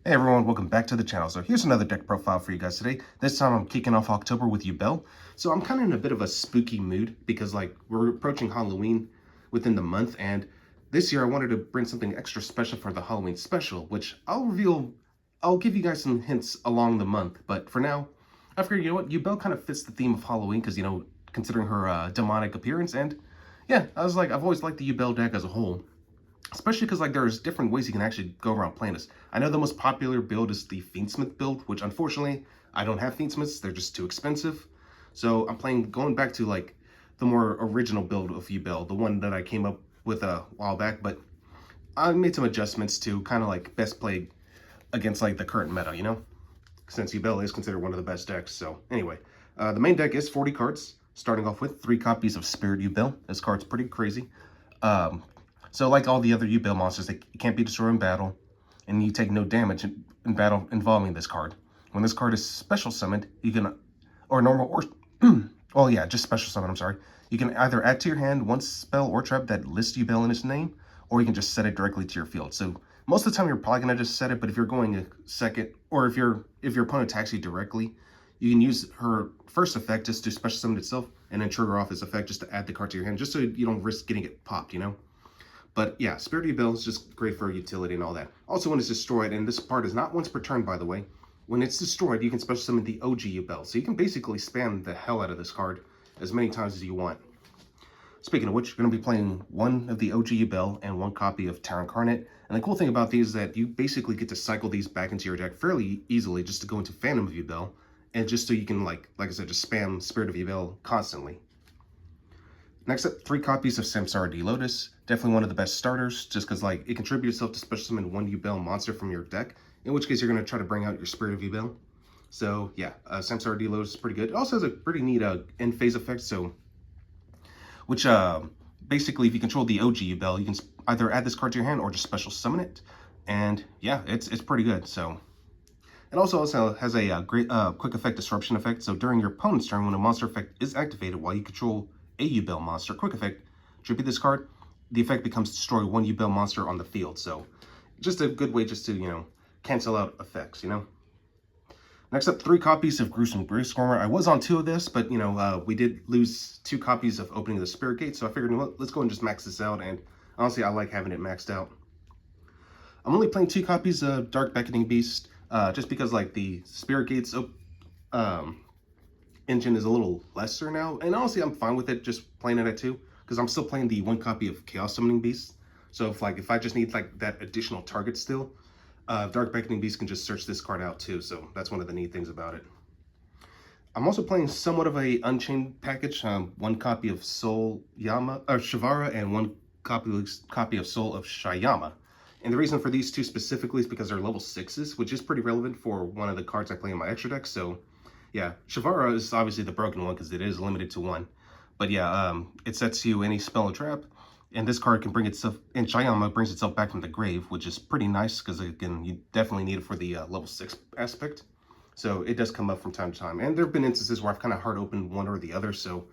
Hey everyone, welcome back to the channel. So here's another deck profile for you guys today. This time I'm kicking off October with Yubel. So I'm kind of in a bit of a spooky mood because we're approaching Halloween within the month, and this year I wanted to bring something extra special for the Halloween special, which I'll give you guys some hints along the month. But for now, I figured, you know what, Yubel kind of fits the theme of Halloween because, considering her demonic appearance, and yeah, I've always liked the Yubel deck as a whole. Especially because there's different ways you can actually go around playing this. I know the most popular build is the Fiendsmith build, which unfortunately I don't have Fiendsmiths. They're just too expensive. So I'm going back to the more original build of Yubel, the one that I came up with a while back. But I made some adjustments to kind of best play against the current meta, since Yubel is considered one of the best decks. So anyway, the main deck is 40 cards, starting off with 3 copies of Spirit Yubel. This card's pretty crazy. So like all the other Yubel monsters, they can't be destroyed in battle, and you take no damage in battle involving this card. When this card is special summoned, you can, or normal, or, well yeah, just special summon, I'm sorry. You can either add to your hand one spell or trap that lists Yubel in its name, or you can just set it directly to your field. So most of the time you're probably going to just set it, but if you're going a second, or if your opponent attacks you directly, you can use her first effect just to special summon itself, and then trigger off its effect just to add the card to your hand, just so you don't risk getting it popped, But yeah, Spirit Yubel is just great for utility and all that. Also, when it's destroyed, and this part is not once per turn, by the way, when it's destroyed, you can special summon the OG Yubel. So you can basically spam the hell out of this card as many times as you want. Speaking of which, you're going to be playing one of the OG Yubel and one copy of Terra Incarnate. And the cool thing about these is that you basically get to cycle these back into your deck fairly easily just to go into Phantom of Yubel, and just so you can, like I said, just spam Spirit of Yubel constantly. Next up, 3 copies of Samsara D Lotus. Definitely one of the best starters, just because it contributes itself to special summon 1 Yubel monster from your deck, in which case you're going to try to bring out your Spirit of Yubel. So yeah, Samsara D Lotus is pretty good. It also has a pretty neat end phase effect, which basically if you control the OG Yubel, you can either add this card to your hand or just special summon it. And yeah, it's pretty good. So it also has a great quick effect disruption effect. So during your opponent's turn, when a monster effect is activated while you control a Yubel monster, quick effect, tribute this card, the effect becomes destroy 1 Yubel monster on the field. So just a good way just to, cancel out effects, Next up, 3 copies of Gruesome Gravestormer. I was on 2 of this, but, we did lose 2 copies of Opening the Spirit Gate, so I figured, let's go and just max this out, and honestly, I like having it maxed out. I'm only playing 2 copies of Dark Beckoning Beast, just because, the Spirit Gates engine is a little lesser now, and honestly I'm fine with it just playing it at 2, because I'm still playing the 1 copy of Chaos Summoning Beast. So if I just need that additional target still, Dark Beckoning Beast can just search this card out too, so that's one of the neat things about it. I'm also playing somewhat of a Unchained package, 1 copy of Soul Shavara and 1 copy of Soul of Shayama. And the reason for these 2 specifically is because they're level 6s, which is pretty relevant for one of the cards I play in my extra deck. So yeah, Shavara is obviously the broken one because it is limited to 1. But yeah, it sets you any spell or trap, and this card can bring itself, and Shayama brings itself back from the grave, which is pretty nice because again, you definitely need it for the level 6 aspect. So it does come up from time to time. And there have been instances where I've kind of hard opened one or the other, so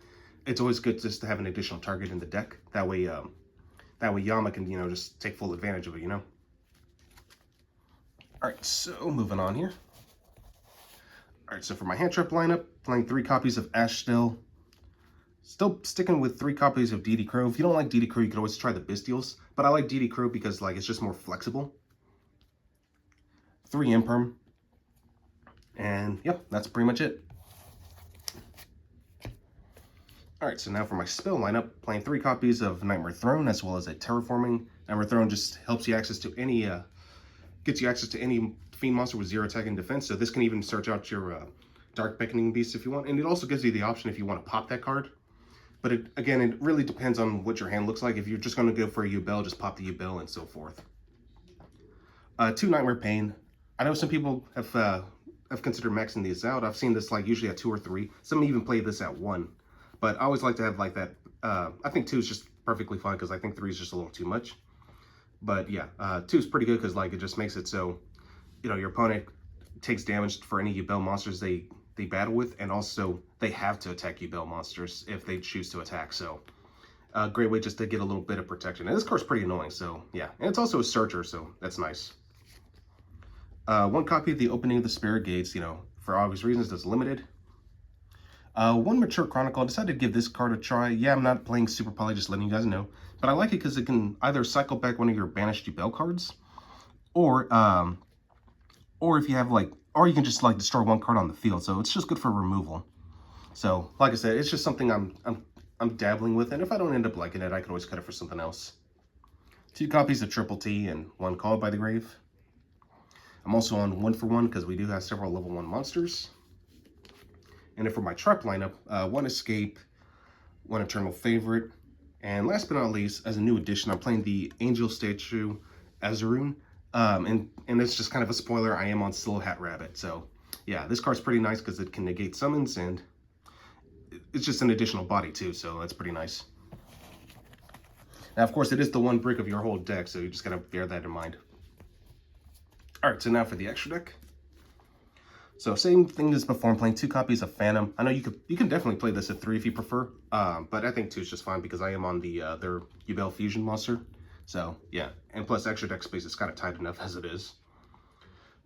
it's always good just to have an additional target in the deck. That way Yama can, just take full advantage of it, Alright, so moving on here. Alright, so for my hand trap lineup, playing 3 copies of Ashdale. Still sticking with 3 copies of DD Crow. If you don't like DD Crow, you could always try the Bestials. But I like DD Crow because it's just more flexible. 3 Imperm. And yep, that's pretty much it. Alright, so now for my spell lineup, playing 3 copies of Nightmare Throne as well as a Terraforming. Nightmare Throne just helps you access to any gets you access to any fiend monster with 0 attack and defense. So this can even search out your Dark Beckoning Beast if you want. And it also gives you the option if you want to pop that card. But again, it really depends on what your hand looks like. If you're just going to go for a Yubel, just pop the Yubel and so forth. 2 Nightmare Pain. I know some people have considered maxing these out. I've seen this usually at 2 or 3. Some even play this at 1. But I always like to have that. I think 2 is just perfectly fine because I think 3 is just a little too much. But yeah, 2 is pretty good because it just makes it so, your opponent takes damage for any Yubel monsters they battle with, and also they have to attack Yubel monsters if they choose to attack. So a great way just to get a little bit of protection. And this card's pretty annoying, so yeah. And it's also a searcher, so that's nice. One copy of the Opening of the Spirit Gates, you know, for obvious reasons, that's limited. One Mature Chronicle. I decided to give this card a try. Yeah, I'm not playing Super Poly, just letting you guys know. But I like it because it can either cycle back one of your banished Yubel cards, or if you have like, or you can just like destroy one card on the field. So it's just good for removal. So like I said, it's just something I'm dabbling with, and if I don't end up liking it, I can always cut it for something else. 2 copies of Triple T and 1 Called by the Grave. I'm also on 1 for 1 because we do have several level 1 monsters. And then for my trap lineup, 1 Escape, 1 Eternal Favorite, and last but not least, as a new addition, I'm playing the Angel Statue Azurune. And it's just kind of a spoiler, I am on Still Hat Rabbit. So yeah, this card's pretty nice because it can negate summons, and it's just an additional body too, so that's pretty nice. Now, of course, it is the 1 brick of your whole deck, so you just gotta bear that in mind. All right, so now for the extra deck. So same thing as before, I'm playing 2 copies of Phantom. I know you can definitely play this at 3 if you prefer, but I think 2 is just fine because I am on the their Yubel Fusion monster. So yeah, and plus extra deck space is kind of tight enough as it is.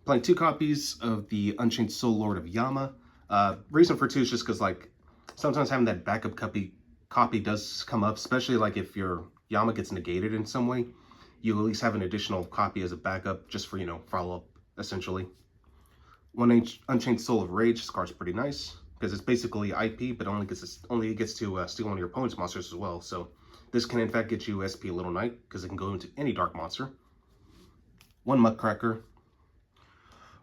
Playing 2 copies of the Unchained Soul Lord of Yama. Reason for 2 is just because like sometimes having that backup copy does come up, especially like if your Yama gets negated in some way, you at least have an additional copy as a backup just for, you know, follow-up, essentially. 1 Unchained Soul of Rage. This card's pretty nice because it's basically IP, but only gets to steal one of your opponent's monsters as well. So this can in fact get you SP Little Knight because it can go into any dark monster. 1 Muckracker.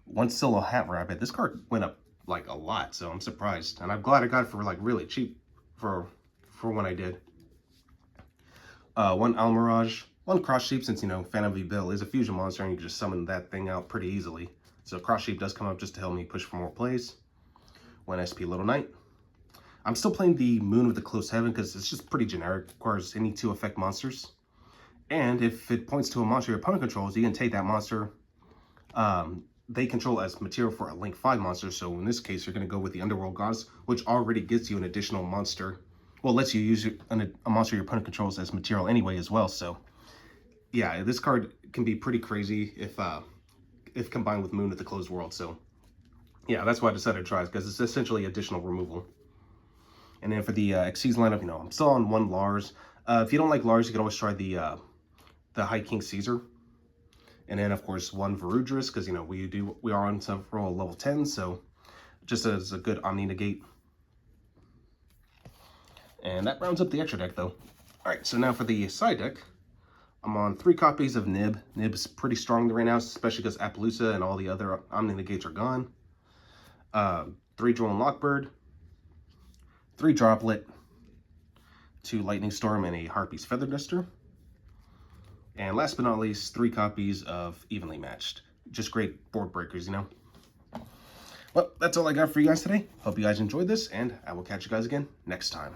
1 Solo Hat Rabbit. This card went up like a lot, so I'm surprised, and I'm glad I got it for like really cheap for when I did. 1 Almirage. 1 Cross Sheep, since, you know, Phantom Yubel is a fusion monster and you can just summon that thing out pretty easily. So Cross Sheep does come up just to help me push for more plays. 1 SP Little Knight. I'm still playing the Moon of the Close Heaven because it's just pretty generic. Requires any 2 effect monsters. And if it points to a monster your opponent controls, you can take that monster they control as material for a Link 5 monster. So in this case, you're going to go with the Underworld Goddess, which already gives you an additional monster. Well, lets you use a monster your opponent controls as material anyway as well. So yeah, this card can be pretty crazy if combined with Moon of the Closed World. So yeah, that's why I decided to try it, because it's essentially additional removal. And then for the Xyz lineup, you know, I'm still on 1 Lars. If you don't like Lars, you can always try the High King Caesar. And then of course 1 Varudris, because, you know, we are on several level 10, so just as a good Omni Negate. And that rounds up the extra deck though. All right, so now for the side deck, I'm on 3 copies of Nib. Nib's pretty strong right now, especially because Appaloosa and all the other Omni Negates are gone. 3 Drone Lockbird, 3 Droplet, 2 Lightning Storm, and a Harpy's Feather Duster. And last but not least, 3 copies of Evenly Matched. Just great board breakers, you know. Well, that's all I got for you guys today. Hope you guys enjoyed this, and I will catch you guys again next time.